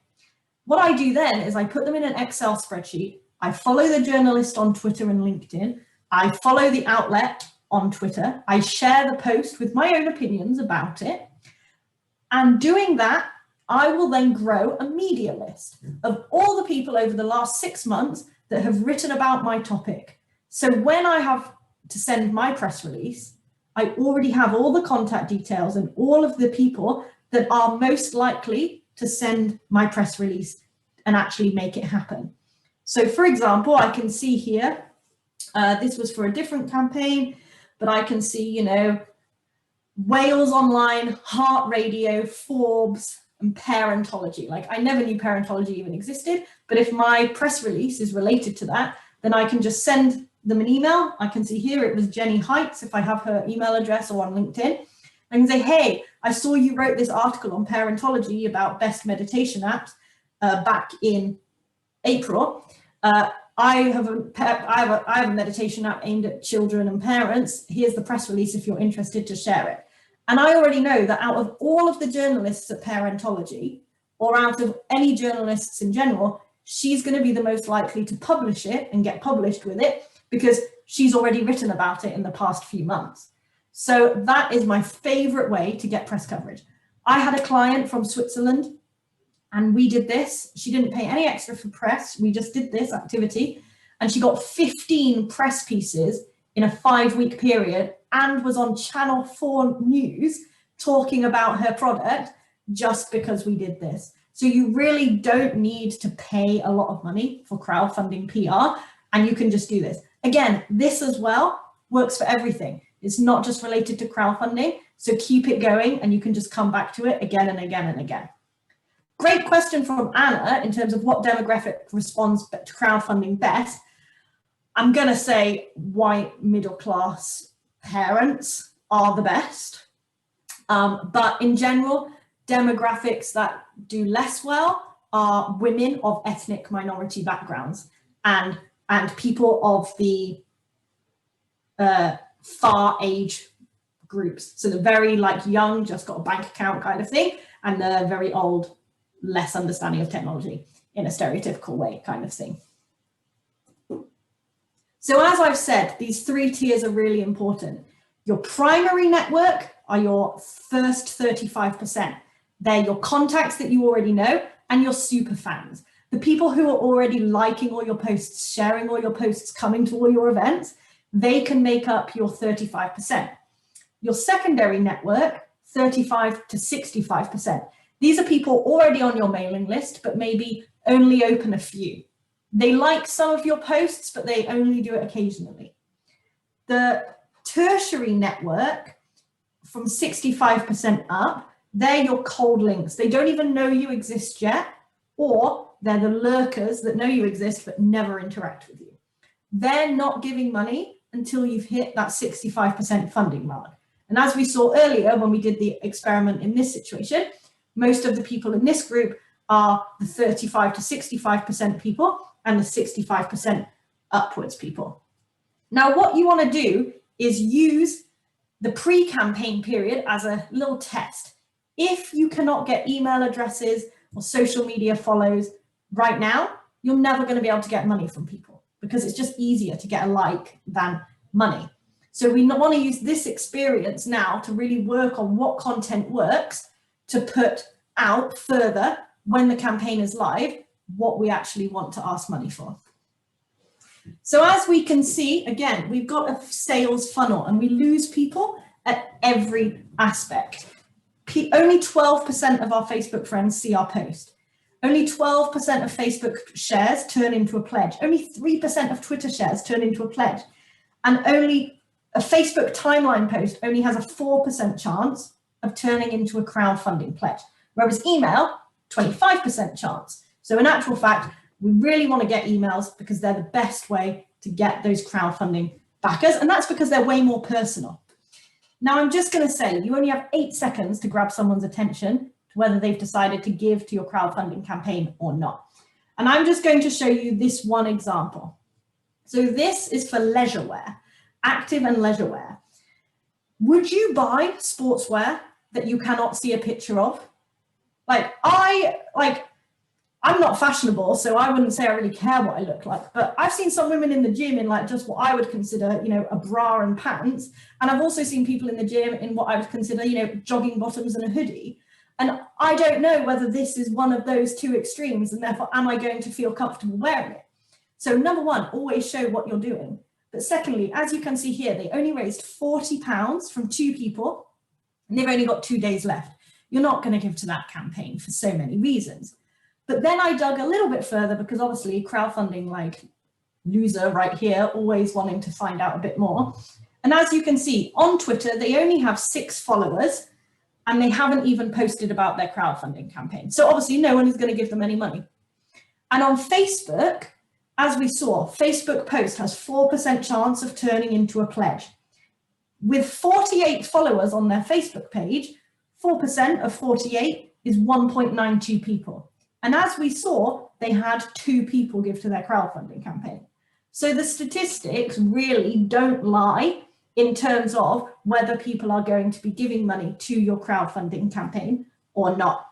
What I do then is I put them in an Excel spreadsheet. I follow the journalist on Twitter and LinkedIn. I follow the outlet on Twitter. I share the post with my own opinions about it. And doing that, I will then grow a media list of all the people over the last 6 months that have written about my topic. So when I have to send my press release, I already have all the contact details and all of the people that are most likely to send my press release and actually make it happen. So for example, I can see here, this was for a different campaign, but I can see, you know, Wales Online, Heart Radio, Forbes, and Parentology. Like, I never knew Parentology even existed, but if my press release is related to that, then I can just send them an email. I can see here it was Jenny Heights, if I have her email address, or on LinkedIn. I can say, hey, I saw you wrote this article on Parentology about best meditation apps back in April. I have a meditation app aimed at children and parents. Here's the press release if you're interested to share it. And I already know that out of all of the journalists at Parentology, or out of any journalists in general, she's going to be the most likely to publish it and get published with it because she's already written about it in the past few months. So that is my favorite way to get press coverage. I had a client from Switzerland and we did this. She didn't pay any extra for press. We just did this activity and she got 15 press pieces in a 5-week period and was on Channel 4 News talking about her product just because we did this. So you really don't need to pay a lot of money for crowdfunding PR, and you can just do this. Again, this as well works for everything. It's not just related to crowdfunding, so keep it going and you can just come back to it again and again and again. Great question from Anna in terms of what demographic responds to crowdfunding best. I'm going to say white middle class parents are the best, but in general, demographics that do less well are women of ethnic minority backgrounds and people of the far age groups. So the very like young, just got a bank account kind of thing, and the very old, less understanding of technology in a stereotypical way kind of thing. So as I've said, these 3 tiers are really important. Your primary network are your first 35%. They're your contacts that you already know and your super fans. The people who are already liking all your posts, sharing all your posts, coming to all your events, they can make up your 35%. Your secondary network, 35 to 65%. These are people already on your mailing list, but maybe only open a few. They like some of your posts, but they only do it occasionally. The tertiary network, from 65% up, they're your cold links. They don't even know you exist yet, or they're the lurkers that know you exist but never interact with you. They're not giving money until you've hit that 65% funding mark. And as we saw earlier when we did the experiment in this situation, most of the people in this group are the 35 to 65% people and the 65% upwards people. Now, what you want to do is use the pre-campaign period as a little test. If you cannot get email addresses or social media follows right now, you're never going to be able to get money from people because it's just easier to get a like than money. So we want to use this experience now to really work on what content works to put out further when the campaign is live, what we actually want to ask money for. So as we can see, again, we've got a sales funnel and we lose people at every aspect. Only 12% of our Facebook friends see our post. Only 12% of Facebook shares turn into a pledge. Only 3% of Twitter shares turn into a pledge. And only a Facebook timeline post only has a 4% chance of turning into a crowdfunding pledge, whereas email, 25% chance. So in actual fact, we really want to get emails because they're the best way to get those crowdfunding backers, and that's because they're way more personal. Now, I'm just going to say you only have 8 seconds to grab someone's attention to whether they've decided to give to your crowdfunding campaign or not. And I'm just going to show you this one example. So this is for leisure wear, active and leisure wear. Would you buy sportswear that you cannot see a picture of? I'm not fashionable, so I wouldn't say I really care what I look like, but I've seen some women in the gym in like just what I would consider, you know, a bra and pants. And I've also seen people in the gym in what I would consider, you know, jogging bottoms and a hoodie. And I don't know whether this is one of those two extremes, and therefore, am I going to feel comfortable wearing it? So number one, always show what you're doing. But secondly, as you can see here, they only raised £40 from 2 people, and they've only got 2 days left. You're not going to give to that campaign for so many reasons. But then I dug a little bit further because obviously crowdfunding, like loser right here, always wanting to find out a bit more. And as you can see on Twitter, they only have 6 followers and they haven't even posted about their crowdfunding campaign. So obviously no one is going to give them any money. And on Facebook, as we saw, Facebook post has 4% chance of turning into a pledge. With 48 followers on their Facebook page, 4% of 48 is 1.92 people. And as we saw, they had 2 people give to their crowdfunding campaign. So the statistics really don't lie in terms of whether people are going to be giving money to your crowdfunding campaign or not.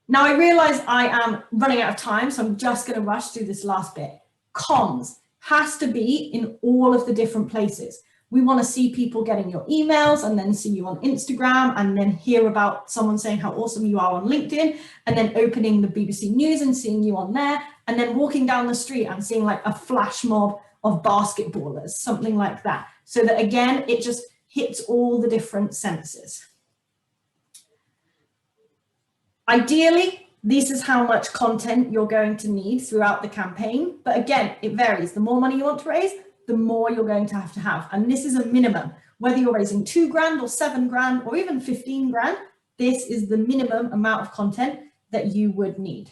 Now I realize I am running out of time, so I'm just going to rush through this last bit. Comms has to be in all of the different places. We want to see people getting your emails and then see you on Instagram and then hear about someone saying how awesome you are on LinkedIn and then opening the BBC News and seeing you on there and then walking down the street and seeing like a flash mob of basketballers, something like that. So that again, it just hits all the different senses. Ideally, this is how much content you're going to need throughout the campaign. But again, it varies. The more money you want to raise, the more you're going to have. And this is a minimum, whether you're raising 2 grand or 7 grand or even 15 grand, this is the minimum amount of content that you would need.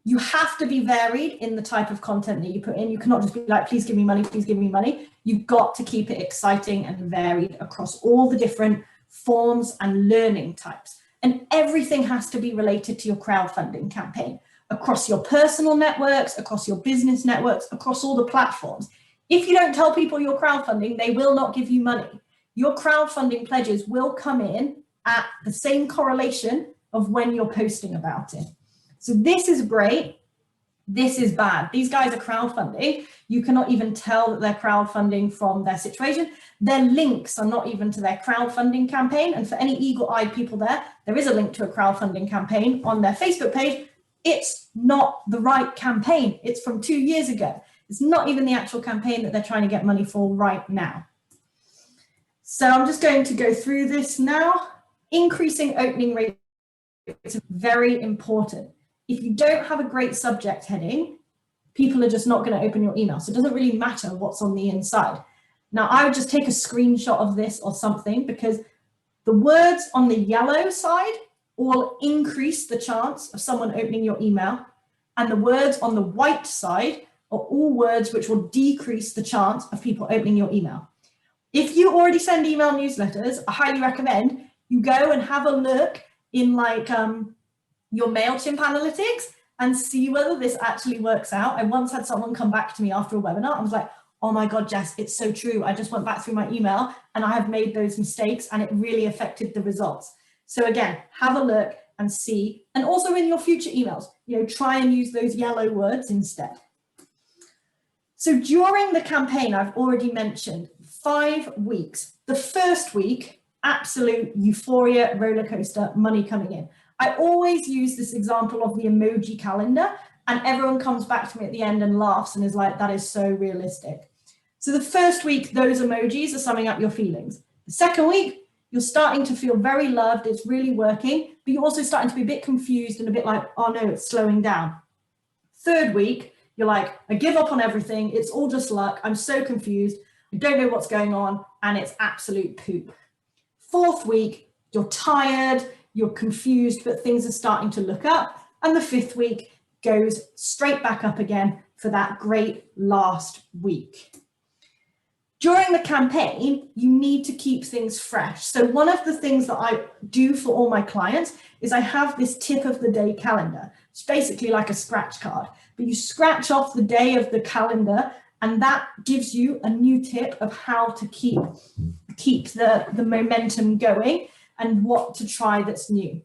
You have to be varied in the type of content that you put in. You cannot just be like, please give me money, please give me money. You've got to keep it exciting and varied across all the different forms and learning types. And everything has to be related to your crowdfunding campaign. Across your personal networks, across your business networks, across all the platforms. If you don't tell people you're crowdfunding, they will not give you money. Your crowdfunding pledges will come in at the same correlation of when you're posting about it. So this is great. This is bad. These guys are crowdfunding. You cannot even tell that they're crowdfunding from their situation. Their links are not even to their crowdfunding campaign. And for any eagle-eyed people there is a link to a crowdfunding campaign on their Facebook page. It's not the right campaign. It's from 2 years ago. It's not even the actual campaign that they're trying to get money for right now. So I'm just going to go through this now. Increasing opening rates is very important. If you don't have a great subject heading, people are just not going to open your email. So it doesn't really matter what's on the inside. Now I would just take a screenshot of this or something because the words on the yellow side will increase the chance of someone opening your email, and the words on the white side are all words which will decrease the chance of people opening your email. If you already send email newsletters, I highly recommend you go and have a look in like your MailChimp analytics and see whether this actually works out. I once had someone come back to me after a webinar. I was like, oh my God, Jess, it's so true. I just went back through my email and I have made those mistakes and it really affected the results. So again, have a look and see, and also in your future emails, you know, try and use those yellow words instead. So during the campaign, I've already mentioned 5 weeks. The first week, absolute euphoria, roller coaster, money coming in. I always use this example of the emoji calendar, and everyone comes back to me at the end and laughs and is like, that is so realistic. So the first week, those emojis are summing up your feelings. The second week, you're starting to feel very loved, it's really working, but you're also starting to be a bit confused and a bit like, oh no, it's slowing down. Third week, you're like, I give up on everything, it's all just luck, I'm so confused, I don't know what's going on, and it's absolute poop. Fourth week, you're tired, you're confused, but things are starting to look up, and the fifth week goes straight back up again for that great last week. During the campaign, you need to keep things fresh. So one of the things that I do for all my clients is I have this tip of the day calendar. It's basically like a scratch card, but you scratch off the day of the calendar and that gives you a new tip of how to keep the momentum going and what to try that's new.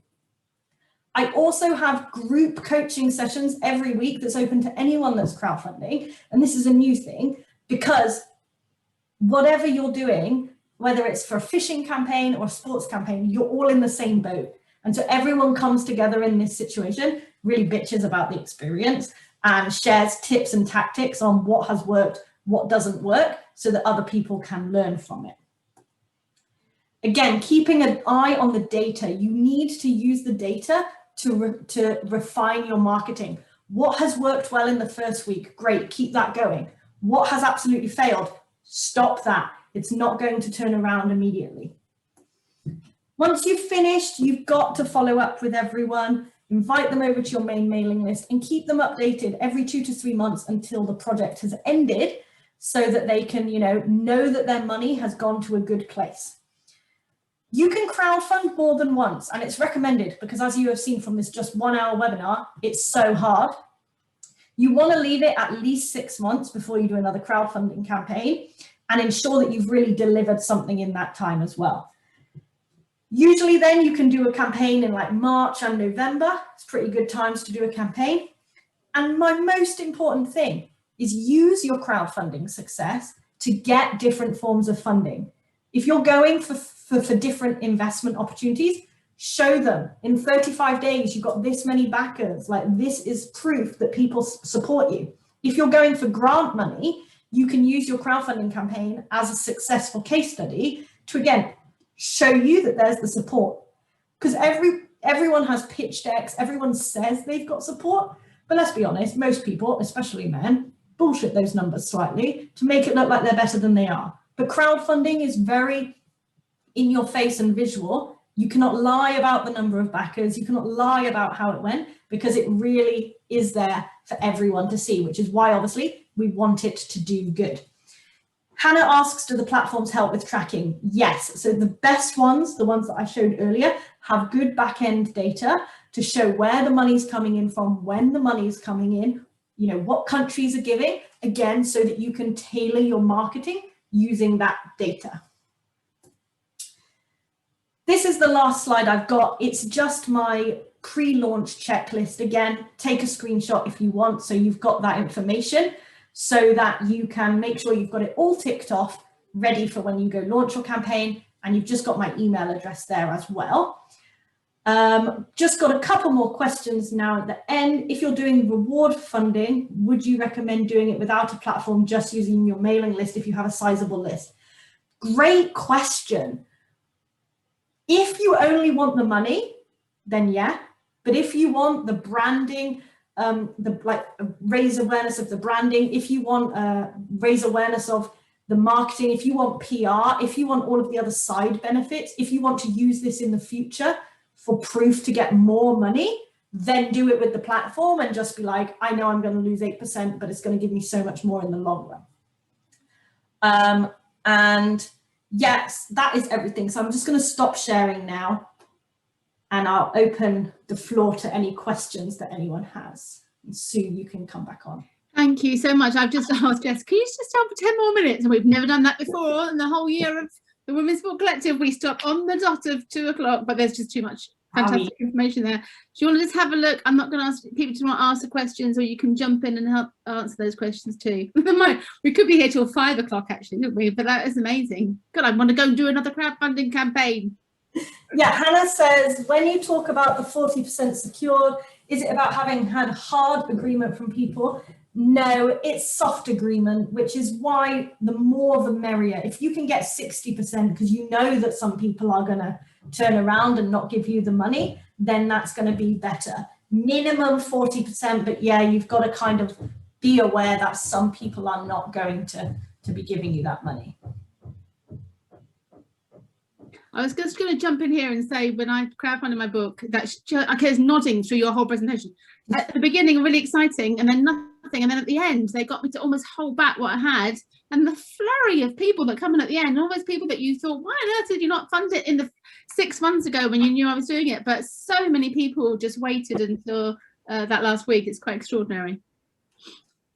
I also have group coaching sessions every week that's open to anyone that's crowdfunding. And this is a new thing because whatever you're doing, whether it's for a fishing campaign or a sports campaign, you're all in the same boat. And so everyone comes together in this situation, really bitches about the experience and shares tips and tactics on what has worked, what doesn't work, so that other people can learn from it. Again, keeping an eye on the data. You need to use the data to refine your marketing. What has worked well in the first week? Great, keep that going. What has absolutely failed? Stop that. It's not going to turn around immediately. Once you've finished, you've got to follow up with everyone, invite them over to your main mailing list and keep them updated every 2 to 3 months until the project has ended so that they can, know that their money has gone to a good place. You can crowdfund more than once, and it's recommended because as you have seen from this just 1 hour webinar, it's so hard. You want to leave it at least 6 months before you do another crowdfunding campaign and ensure that you've really delivered something in that time as well. Usually then you can do a campaign in like March and November. It's pretty good times to do a campaign. And my most important thing is use your crowdfunding success to get different forms of funding. If you're going for different investment opportunities, show them in 35 days, you've got this many backers, like this is proof that people support you. If you're going for grant money, you can use your crowdfunding campaign as a successful case study to, again, show you that there's the support. Because everyone has pitch decks, everyone says they've got support, but let's be honest, most people, especially men, bullshit those numbers slightly to make it look like they're better than they are. But crowdfunding is very in your face and visual. You cannot lie about the number of backers. You cannot lie about how it went because it really is there for everyone to see, which is why obviously we want it to do good. Hannah asks, do the platforms help with tracking? Yes. So the best ones, the ones that I showed earlier, have good back-end data to show where the money's coming in from, when the money's coming in, what countries are giving, again, so that you can tailor your marketing using that data. This is the last slide I've got. It's just my pre-launch checklist. Again, take a screenshot if you want, so you've got that information so that you can make sure you've got it all ticked off, ready for when you go launch your campaign, and you've just got my email address there as well. Just got a couple more questions now at the end. If you're doing reward funding, would you recommend doing it without a platform, just using your mailing list if you have a sizable list? Great question. If you only want the money, then yeah. But if you want the branding, raise awareness of the branding, if you want raise awareness of the marketing, if you want PR, if you want all of the other side benefits, if you want to use this in the future for proof to get more money, then do it with the platform and just be like, I know I'm going to lose 8%, but it's going to give me so much more in the long run. And yes, that is everything. So I'm just going to stop sharing now and I'll open the floor to any questions that anyone has. And Sue, you can come back on. Thank you so much. I've just asked Jess, can you just stop for 10 more minutes? And we've never done that before in the whole year of the Women's Book Collective. We stop on the dot of 2 o'clock, but there's just too much fantastic information there. Do you want to just have a look? I'm not going to ask people to ask the questions, or you can jump in and help answer those questions too. We could be here till 5 o'clock actually, couldn't we? But that is amazing. God, I want to go and do another crowdfunding campaign. Yeah, Hannah says, when you talk about the 40% secured, Is it about having had hard agreement from people? No, it's soft agreement, which is why the more the merrier. If you can get 60%, because you know that some people are going to turn around and not give you the money, then that's going to be better. Minimum 40%, but yeah, you've got to kind of be aware that some people are not going to be giving you that money. I was just going to jump in here and say, when I crowdfunded my book, that's just, okay, it's nodding through your whole presentation. At the beginning, really exciting, and then nothing. And then at the end, they got me to almost hold back what I had. And the flurry of people that come in at the end, and all those people that you thought, why on earth did you not fund it in the 6 months ago when you knew I was doing it? But so many people just waited until that last week. It's quite extraordinary.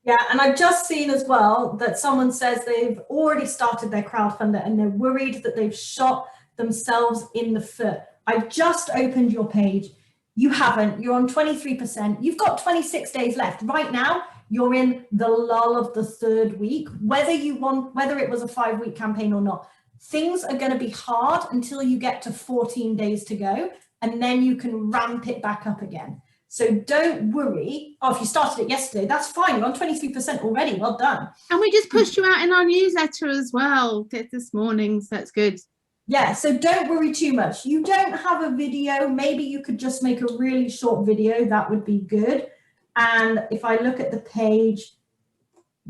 Yeah, and I've just seen as well that someone says they've already started their crowdfunder and they're worried that they've shot themselves in the foot. I've just opened your page. You haven't. You're on 23%. You've got 26 days left. Right now, you're in the lull of the 3rd week. Whether it was a 5-week campaign or not, things are going to be hard until you get to 14 days to go, and then you can ramp it back up again. So don't worry. Oh, if you started it yesterday, that's fine. You're on 23% already. Well done. And we just pushed you out in our newsletter as well this morning, so that's good. Yeah, so don't worry too much. You don't have a video. Maybe you could just make a really short video. That would be good. And if I look at the page,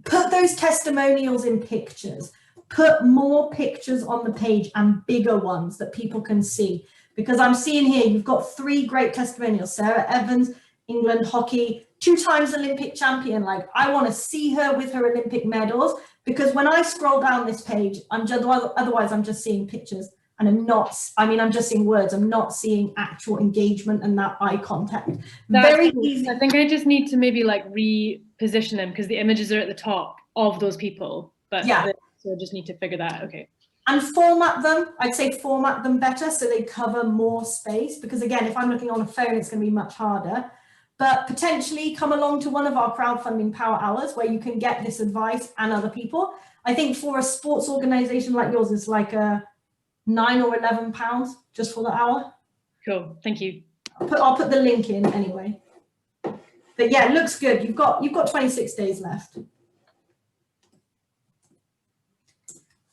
put those testimonials in pictures. Put more pictures on the page and bigger ones that people can see. Because I'm seeing here, you've got 3 great testimonials. Sarah Evans, England hockey, 2 times Olympic champion. Like, I want to see her with her Olympic medals, because when I scroll down this page, otherwise I'm just seeing pictures and I'm just seeing words. I'm not seeing actual engagement and that eye contact. Very easy. I think I just need to maybe like reposition them, because the images are at the top of those people, but yeah, so I just need to figure that out. Okay. And format them. I'd say format them better so they cover more space, because again, if I'm looking on a phone, it's going to be much harder. But potentially come along to one of our crowdfunding power hours where you can get this advice and other people. I think for a sports organization like yours, it's like a £9 or £11 just for the hour. Cool, thank you. I'll put the link in anyway. But yeah, it looks good. You've got 26 days left.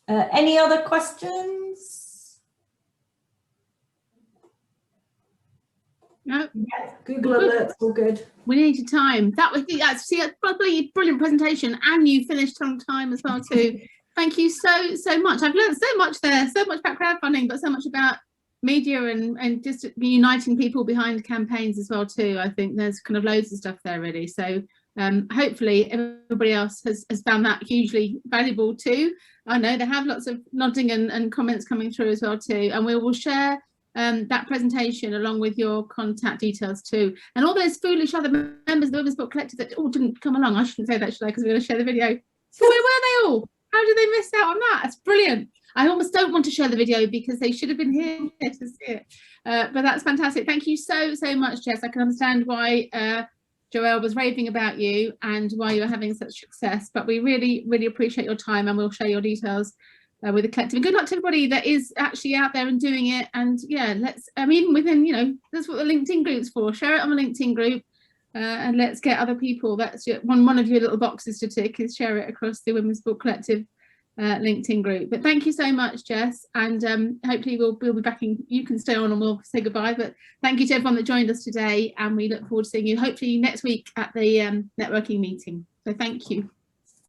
Any other questions? No. Yeah, Google Alerts, all good. We need your time. That's probably a brilliant presentation, and you finished on time as well too. Thank you so much. I've learned so much there, so much about crowdfunding, but so much about media and just uniting people behind campaigns as well too. I think there's kind of loads of stuff there really. So hopefully everybody else has found that hugely valuable too. I know they have lots of nodding and comments coming through as well too, and we will share that presentation along with your contact details too. And all those foolish other members of the Women's Book Collective that all didn't come along, I shouldn't say that, should I, because we're going to share the video. So where were they all? How did they miss out on that? That's brilliant. I almost don't want to share the video because they should have been here to see it. But that's fantastic. Thank you so much, Jes. I can understand why Joelle was raving about you and why you're having such success, but we really appreciate your time, and we'll share your details with the collective. And good luck to everybody that is actually out there and doing it. And yeah, let's even within, that's what the LinkedIn group's for. Share it on the LinkedIn group, and let's get other people. That's one of your little boxes to tick, is share it across the Women's Book Collective LinkedIn group. But thank you so much, Jes, and hopefully we'll be back in. You can stay on and we'll say goodbye, but thank you to everyone that joined us today, and we look forward to seeing you hopefully next week at the networking meeting. So thank you.